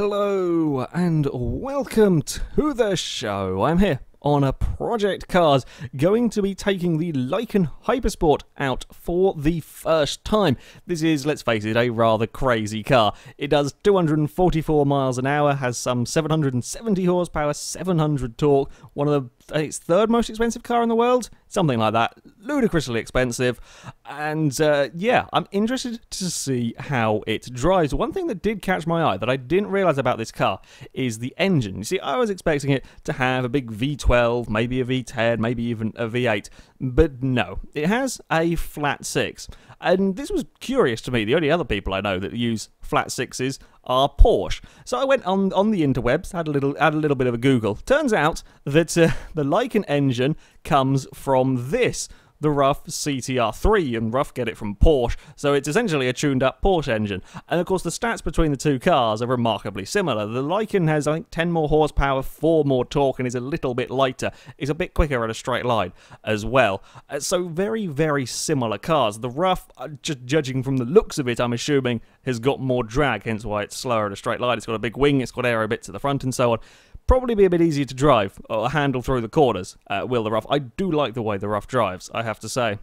Hello and welcome to the show. I'm here on a Project Cars, going to be taking the Lykan Hypersport out for the first time. This is, let's face it, a rather crazy car. It does 244 miles an hour, has some 770 horsepower, 700 torque, one of its third most expensive car in the world, something like that, ludicrously expensive, and yeah, I'm interested to see how it drives. One thing that did catch my eye that I didn't realise about this car is the engine. You see, I was expecting it to have a big V12, maybe a V10, maybe even a V8, but no, it has a flat 6, and this was curious to me. The only other people I know that use flat 6s are Porsche. So I went on the interwebs, had a little bit of a Google. Turns out that the Lykan engine comes from this, the RUF CTR3, and RUF get it from Porsche, so it's essentially a tuned-up Porsche engine. And of course, the stats between the two cars are remarkably similar. The Lykan has, I think, 10 more horsepower, 4 more torque, and is a little bit lighter. It's a bit quicker at a straight line as well. So very, very similar cars. The RUF, just judging from the looks of it, I'm assuming, has got more drag, hence why it's slower at a straight line. It's got a big wing, it's got aero bits at the front and so on. Probably be a bit easier to drive or handle through the corners, will the RUF. I do like the way the RUF drives, I have to say.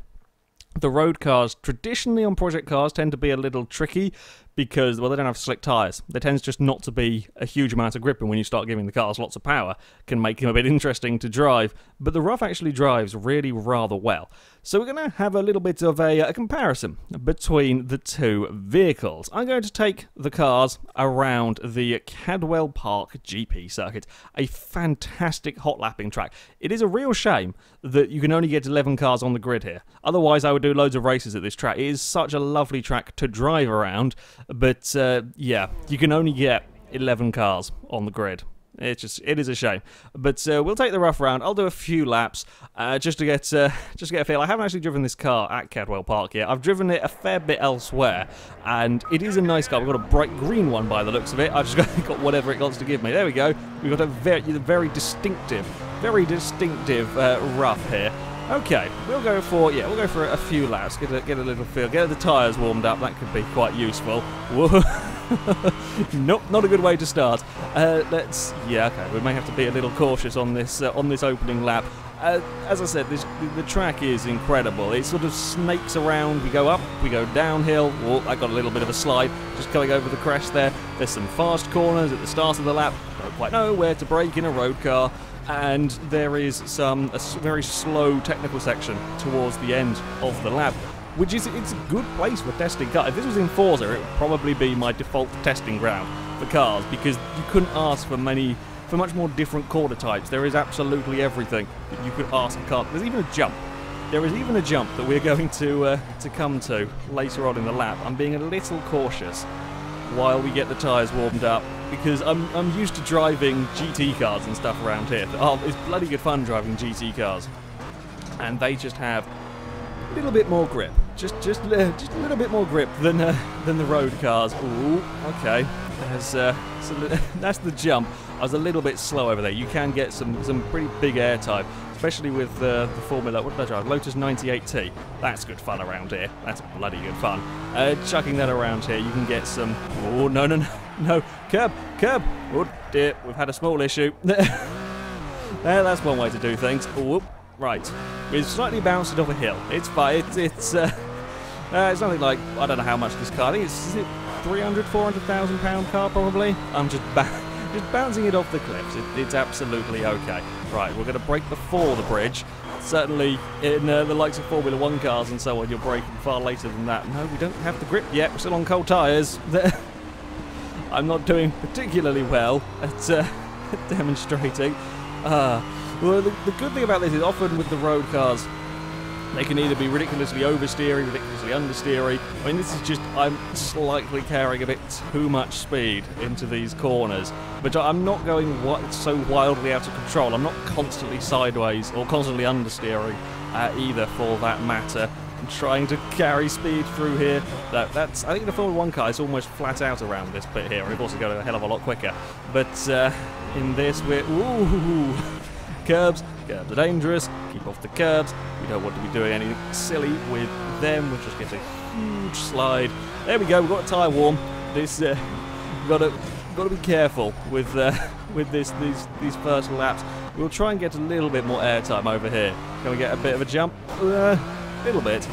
The road cars, traditionally on Project Cars, tend to be a little tricky because, well, they don't have slick tyres. There tends just not to be a huge amount of grip, and when you start giving the cars lots of power, can make them a bit interesting to drive. But the RUF actually drives really rather well. So we're going to have a little bit of a comparison between the two vehicles. I'm going to take the cars around the Cadwell Park GP circuit, a fantastic hot lapping track. It is a real shame that you can only get 11 cars on the grid here. Otherwise, I would do loads of races at this track. It is such a lovely track to drive around, but yeah, you can only get 11 cars on the grid. It is a shame, but we'll take the RUF round. I'll do a few laps just to get a feel. I haven't actually driven this car at Cadwell Park yet. I've driven it a fair bit elsewhere, and it is a nice car. We've got a bright green one by the looks of it. I've just got whatever it wants to give me. There we go. We've got a very distinctive RUF here. Okay, we'll go for a few laps. Get a little feel. Get the tyres warmed up. That could be quite useful. Whoa. Nope, not a good way to start. Okay, we may have to be a little cautious on this opening lap. As I said, the track is incredible. It sort of snakes around. We go up, we go downhill. Oh, I got a little bit of a slide just going over the crest there. There's some fast corners at the start of the lap. Don't quite know where to brake in a road car. And there is a very slow technical section towards the end of the lap, which is it's a good place for testing cars. If this was in Forza, it would probably be my default testing ground for cars, because you couldn't ask for much more different quarter types. There is absolutely everything that you could ask a car. There's even a jump. There is even a jump that we're going to come to later on in the lap. I'm being a little cautious while we get the tyres warmed up, because I'm used to driving GT cars and stuff around here. Oh, it's bloody good fun driving GT cars, and they just have a little bit more grip, just a little bit more grip than the road cars. Ooh, okay, that's the jump. I was a little bit slow over there. You can get some pretty big air time, especially with the Formula. What did I drive? Lotus 98T. That's good fun around here. That's bloody good fun. Chucking that around here, you can get some. Oh no! Curb! Oh dear, we've had a small issue. That's one way to do things. Oh, right. We've slightly bounced it off a hill. It's fine. It's nothing like, I don't know how much this car. I think is it 300,000-400,000 pound car probably. I'm just bouncing it off the cliffs. It's absolutely okay. Right, we're going to brake before the bridge. Certainly in the likes of Formula 1 cars and so on, you're braking far later than that. No, we don't have the grip yet. We're still on cold tyres. I'm not doing particularly well at demonstrating. Well, the good thing about this is often with the road cars, they can either be ridiculously oversteery, ridiculously understeery. I mean, this is just, I'm slightly carrying a bit too much speed into these corners, but I'm not going so wildly out of control. I'm not constantly sideways or constantly understeering either, for that matter. I'm trying to carry speed through here. I think the Formula 1 car is almost flat out around this bit here. We've also got a hell of a lot quicker. But in this, ooh, curbs are dangerous. Keep off the curbs. We don't want to be doing anything silly with them. We'll just get a huge slide. There we go. We've got a tyre warm. This got got to be careful with these first laps. We'll try and get a little bit more airtime over here. Can we get a bit of a jump? A little bit.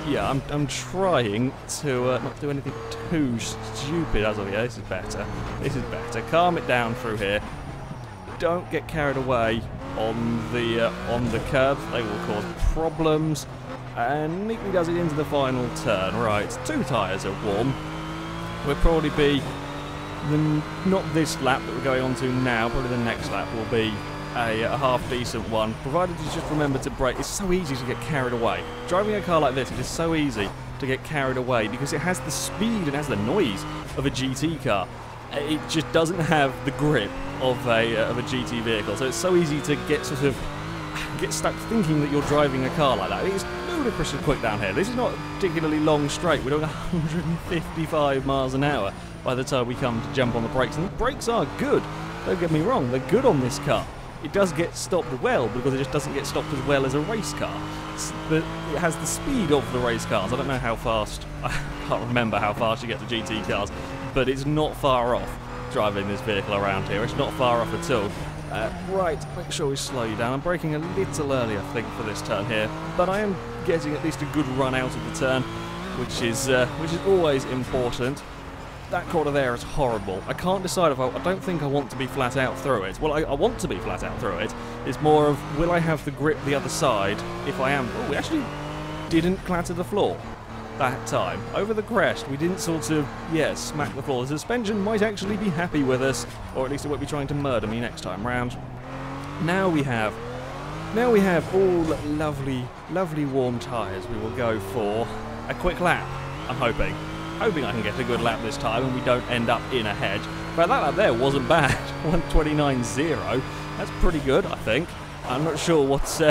Yeah, I'm trying to not do anything too stupid as of yet. This is better. This is better. Calm it down through here. Don't get carried away on the curves. They will cause problems. And neatly does it into the final turn. Right, 2 tyres are warm. We'll probably be not this lap that we're going on to now. Probably the next lap will be a half decent one, provided you just remember to brake. It's so easy to get carried away. Driving a car like this, it is so easy to get carried away because it has the speed and has the noise of a GT car. It just doesn't have the grip of a GT vehicle, so it's so easy to get stuck thinking that you're driving a car like that. It is ludicrously quick down here. This is not a particularly long straight. We're doing 155 miles an hour by the time we come to jump on the brakes, and the brakes are good. Don't get me wrong, they're good on this car. It does get stopped well because it just doesn't get stopped as well as a race car. But it has the speed of the race cars. I don't know how fast, I can't remember how fast you get the GT cars, but it's not far off driving this vehicle around here. It's not far off at all. Right, make sure we slow you down. I'm braking a little early, I think, for this turn here, but I am getting at least a good run out of the turn, which is always important. That corner there is horrible. I can't decide if I don't think I want to be flat out through it. Well, I want to be flat out through it. It's more of, will I have the grip the other side if I am? Oh, we actually didn't clatter the floor that time. Over the crest, we didn't sort of, smack the floor. The suspension might actually be happy with us, or at least it won't be trying to murder me next time round. Now we have all lovely warm tyres. We will go for a quick lap, I'm hoping I can get a good lap this time and we don't end up in a hedge. But that lap there wasn't bad. 1:29.0. That's pretty good, I think. I'm not sure what's...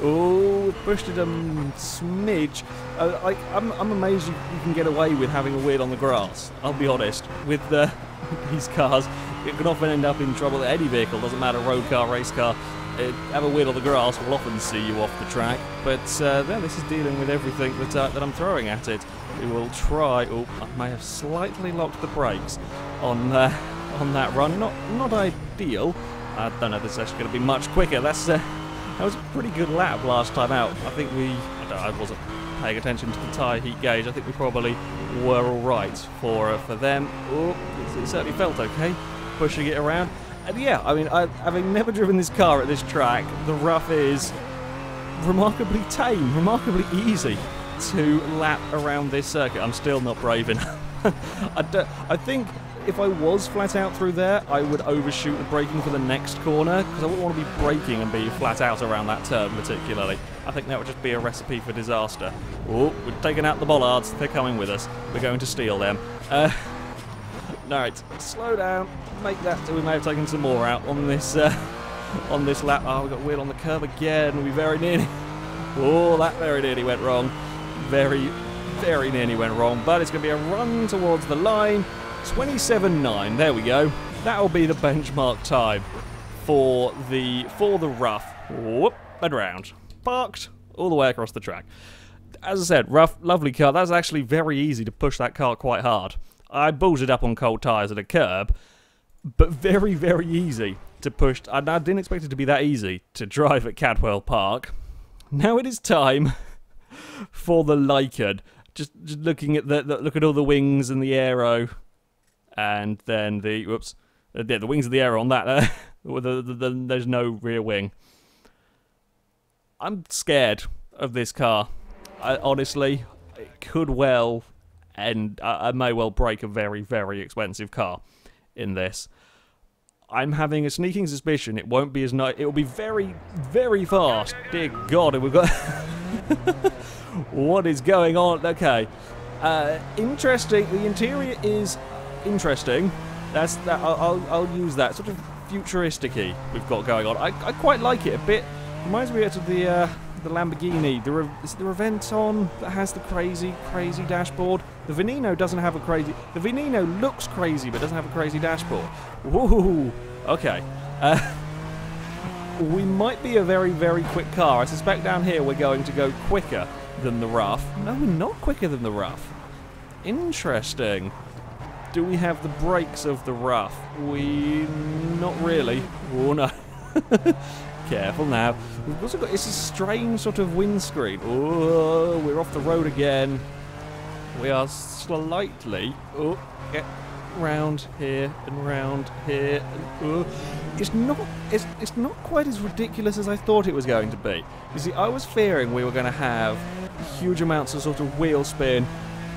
oh, pushed it a smidge. I'm amazed you can get away with having a wheel on the grass. I'll be honest. With these cars, it can often end up in trouble. Any vehicle, doesn't matter, road car, race car. Have a wheel on the grass will often see you off the track. But this is dealing with everything that I'm throwing at it. We will try. Oh, I may have slightly locked the brakes on that run. Not ideal. I don't know if this is actually going to be much quicker. That was a pretty good lap last time out. I think I wasn't paying attention to the tyre heat gauge. I think we probably were all right for them. Oh, it certainly felt okay pushing it around. And yeah, I mean, having never driven this car at this track, the rough is remarkably tame, remarkably easy to lap around this circuit. I'm still not brave enough. I think if I was flat out through there, I would overshoot the braking for the next corner, because I wouldn't want to be braking and be flat out around that turn particularly. I think that would just be a recipe for disaster. Oh, we're taking out the bollards. They're coming with us. We're going to steal them. Alright, slow down. Make that so we may have taken some more out on this lap. Oh, we've got wheel on the curb again. We very nearly... Oh, that very nearly went wrong. Very, very nearly went wrong. But it's going to be a run towards the line. 27.9. There we go. That'll be the benchmark time for the rough. Whoop, and round. Parked all the way across the track. As I said, rough, lovely car. That's actually very easy to push that car quite hard. I ballsed it up on cold tyres at a curb, but very, very easy to push. I didn't expect it to be that easy to drive at Cadwell Park. Now it is time for the Lykan. Just looking at look at all the wings and the aero, and then the the wings of the aero on that. There's no rear wing. I'm scared of this car. Honestly, it could well. And I may well break a very, very expensive car in this. I'm having a sneaking suspicion it won't be as nice. It will be very, very fast. Dear God, we've got... What is going on? Okay. Interesting. The interior is interesting. That's that. I'll use that. Sort of futuristic-y we've got going on. I quite like it a bit. Reminds me of the Lamborghini, is the Reventon that has the crazy dashboard. The Veneno doesn't have a crazy... The Veneno looks crazy, but doesn't have a crazy dashboard. Woohoo! Okay. We might be a very, very quick car. I suspect down here we're going to go quicker than the rough. No, we're not quicker than the rough. Interesting. Do we have the brakes of the RUF? Not really. Oh no. Careful now. We've also got, it's a strange sort of windscreen. Oh, we're off the road again. We are slightly, get round here and round here. And, it's not quite as ridiculous as I thought it was going to be. You see, I was fearing we were going to have huge amounts of sort of wheel spin.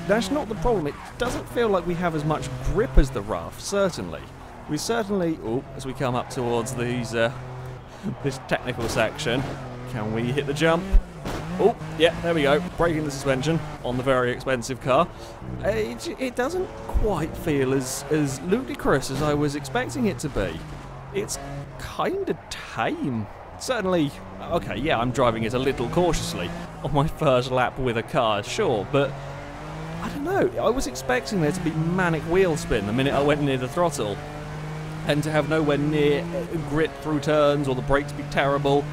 That's not the problem. It doesn't feel like we have as much grip as the RUF, certainly. We certainly, as we come up towards these, this technical section, can we hit the jump? Oh, yeah, there we go. Braking the suspension on the very expensive car. It doesn't quite feel as ludicrous as I was expecting it to be. It's kind of tame. Certainly, okay, yeah, I'm driving it a little cautiously on my first lap with a car, sure, but I don't know, I was expecting there to be manic wheel spin the minute I went near the throttle, and to have nowhere near grip through turns or the brakes be terrible.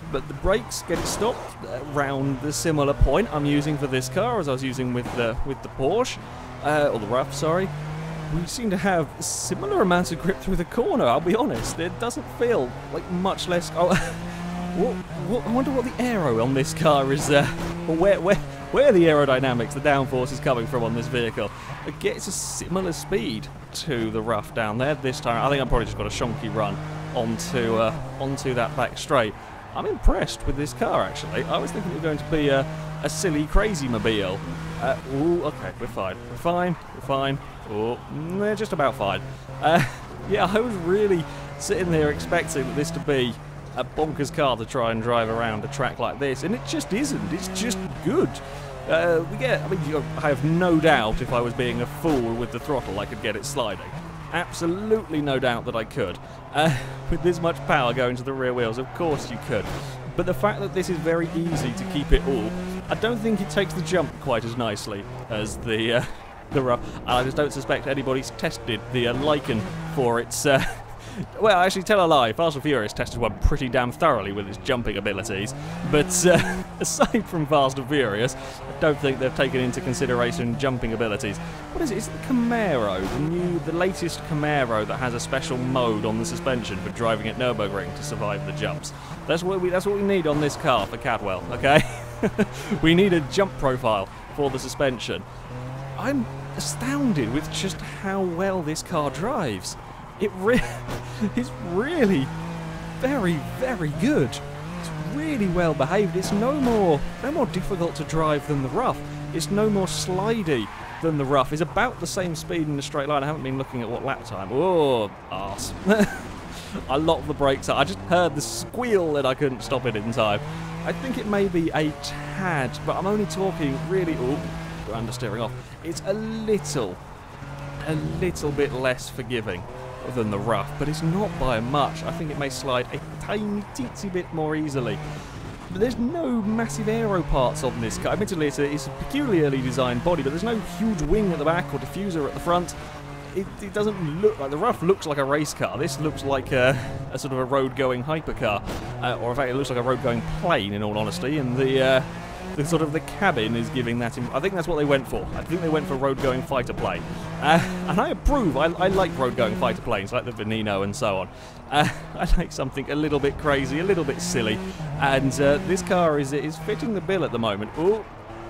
But the brakes get stopped around the similar point I'm using for this car as I was using with the Porsche, or the RUF, sorry. We seem to have similar amounts of grip through the corner, I'll be honest. It doesn't feel like much less... Oh, I wonder what the aero on this car is, where the aerodynamics, the downforce is coming from on this vehicle. It gets a similar speed to the RUF down there this time. I think I've probably just got a shonky run onto that back straight. I'm impressed with this car, actually. I was thinking it was going to be a silly, crazy mobile. Okay, we're fine. Oh, they're just about fine. Yeah, I was really sitting there expecting this to be a bonkers car to try and drive around a track like this, and it just isn't. It's just good. I have no doubt if I was being a fool with the throttle, I could get it sliding. Absolutely no doubt that I could. With this much power going to the rear wheels, of course you could. But the fact that this is very easy to keep it all, I don't think it takes the jump quite as nicely as the RUF. I just don't suspect anybody's tested the Lykan for its... Well, actually, tell a lie. Fast and Furious tested one pretty damn thoroughly with its jumping abilities. But aside from Fast and Furious, I don't think they've taken into consideration jumping abilities. What is it? It's the Camaro, the latest Camaro that has a special mode on the suspension for driving at Nürburgring to survive the jumps. That's what we need on this car for Cadwell, okay? We need a jump profile for the suspension. I'm astounded with just how well this car drives. It's really very, very good. It's really well behaved. It's no more difficult to drive than the RUF. It's no more slidey than the RUF. It's about the same speed in a straight line. I haven't been looking at what lap time. Oh, arse. I locked the brakes up. I just heard the squeal and I couldn't stop it in time. I think it may be a tad, but I'm only talking really... Oh, we're understeering off. It's a little bit less forgiving than the RUF, but it's not by much. I think it may slide a tiny teensy bit more easily. But there's no massive aero parts on this car. Admittedly, it's a peculiarly designed body, but there's no huge wing at the back or diffuser at the front. It doesn't look like... The RUF looks like a race car. This looks like a sort of a road-going hypercar. Or in fact, it looks like a road-going plane, in all honesty, and the sort of the cabin is giving that... I think that's what they went for. I think they went for road-going fighter plane. And I approve. I like road-going fighter planes, like the Veneno and so on. I like something a little bit crazy, a little bit silly. And this car is fitting the bill at the moment. Oh,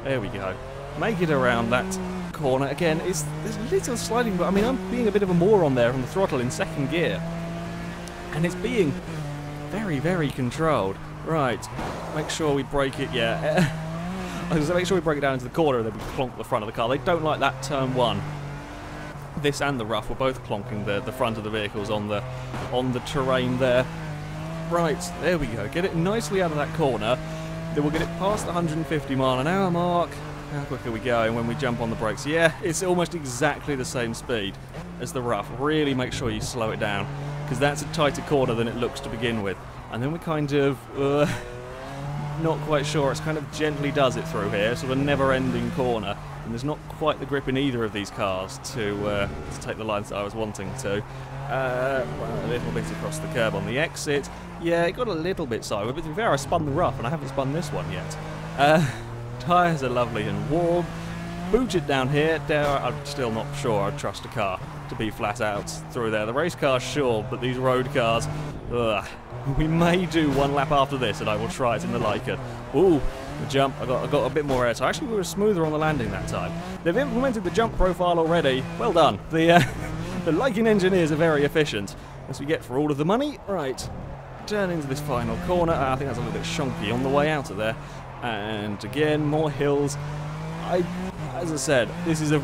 there we go. Make it around that corner. Again, there's a little sliding, but I mean, I'm being a bit of a moron there on the throttle in second gear. And it's being very, very controlled. Right, make sure we brake it, yeah. I was going to make sure we break it down into the corner and then we clonk the front of the car. They don't like that turn one. This and the RUF were both clonking the front of the vehicles on the terrain there. Right, there we go. Get it nicely out of that corner. Then we'll get it past the 150 mile an hour mark. How quick are we going when we jump on the brakes? Yeah, it's almost exactly the same speed as the RUF. Really make sure you slow it down, because that's a tighter corner than it looks to begin with. And then we kind of... not quite sure. It's kind of gently does it through here, sort of a never-ending corner, and there's not quite the grip in either of these cars to take the lines that I was wanting to. Well, a little bit across the curb on the exit. Yeah, it got a little bit sideways, but to be fair, I spun the RUF, and I haven't spun this one yet. Tyres are lovely and warm. boot it down here. I'm still not sure I'd trust a car to be flat out through there. The race cars, sure, but these road cars, ugh. We may do one lap after this, and I will try it in the Lykan. Ooh, the jump, I got a bit more air. So actually, we were smoother on the landing that time. They've implemented the jump profile already. Well done. The Lykan engineers are very efficient. As we get for all of the money, right, turn into this final corner. I think that's a little bit shonky on the way out of there. And again, more hills. As I said, this is a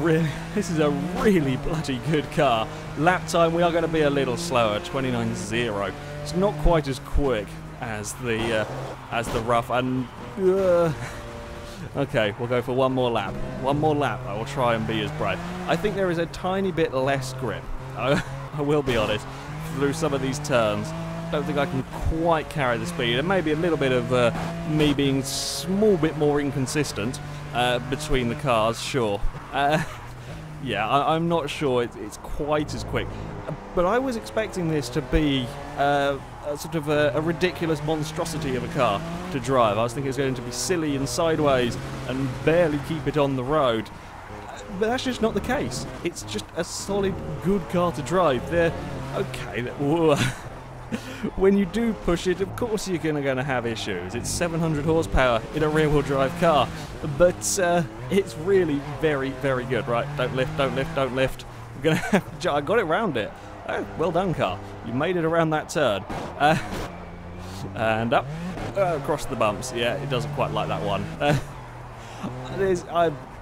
really bloody good car. Lap time, we are going to be a little slower, 29.0. It's not quite as quick as the RUF, and okay, we'll go for one more lap. One more lap. I will try and be as brave. I think there is a tiny bit less grip. I will be honest. Through some of these turns, I don't think I can quite carry the speed, and maybe a little bit of me being a small bit more inconsistent between the cars. Sure. Yeah, I'm not sure it's quite as quick. But I was expecting this to be sort of a ridiculous monstrosity of a car to drive. I was thinking it was going to be silly and sideways and barely keep it on the road. But that's just not the case. It's just a solid, good car to drive. They're okay. When you do push it, of course you're going to have issues. It's 700 horsepower in a rear-wheel drive car, but it's really very, very good. Right, don't lift, don't lift, don't lift. I'm gonna I got it round it. Oh, well done, car. You made it around that turn. And up, across the bumps. Yeah, it doesn't quite like that one.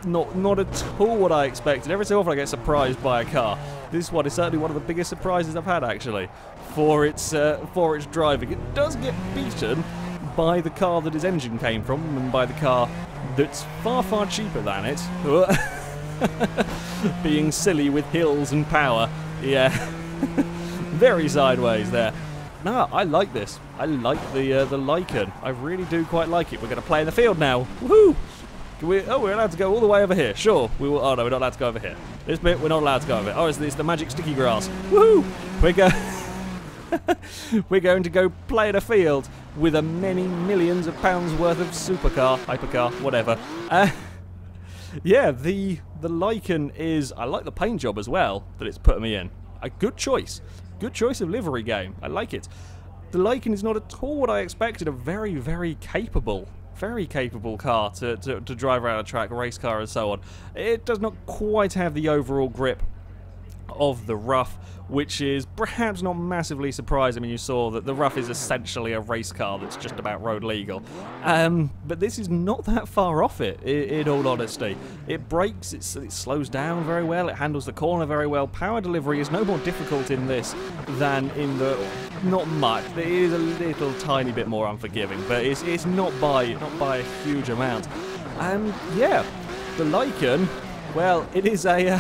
Not at all what I expected. Every so often I get surprised by a car. This one is certainly one of the biggest surprises I've had, actually, for its driving. It does get beaten by the car that its engine came from, and by the car that's far, far cheaper than it. Being silly with hills and power. Yeah. Very sideways there. No, I like this. I like the Lykan. I really do quite like it. We're going to play in the field now. Woohoo! We're allowed to go all the way over here. Sure, we will. Oh no, we're not allowed to go over here. This bit, we're not allowed to go over it. Oh, it's the magic sticky grass. Woohoo! We're going to go play in a field with a many millions of pounds worth of supercar, hypercar, whatever. Yeah, the Lykan is. I like the paint job as well that it's put me in. A good choice. Good choice of livery game. I like it. The Lykan is not at all what I expected. A very, very capable car to drive around a track, race car and so on. It does not quite have the overall grip of the RUF, which is perhaps not massively surprising. I mean, you saw that the RUF is essentially a race car that's just about road legal. But this is not that far off it, in all honesty. It brakes, it slows down very well, it handles the corner very well. Power delivery is no more difficult in this than in the... Not much. It is a little tiny bit more unforgiving, but it's not by a huge amount. Yeah, the Lykan, well, it is a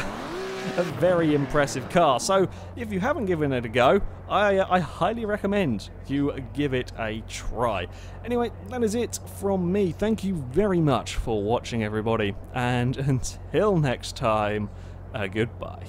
very impressive car. So if you haven't given it a go, I highly recommend you give it a try. Anyway, that is it from me. Thank you very much for watching, everybody, and until next time, goodbye.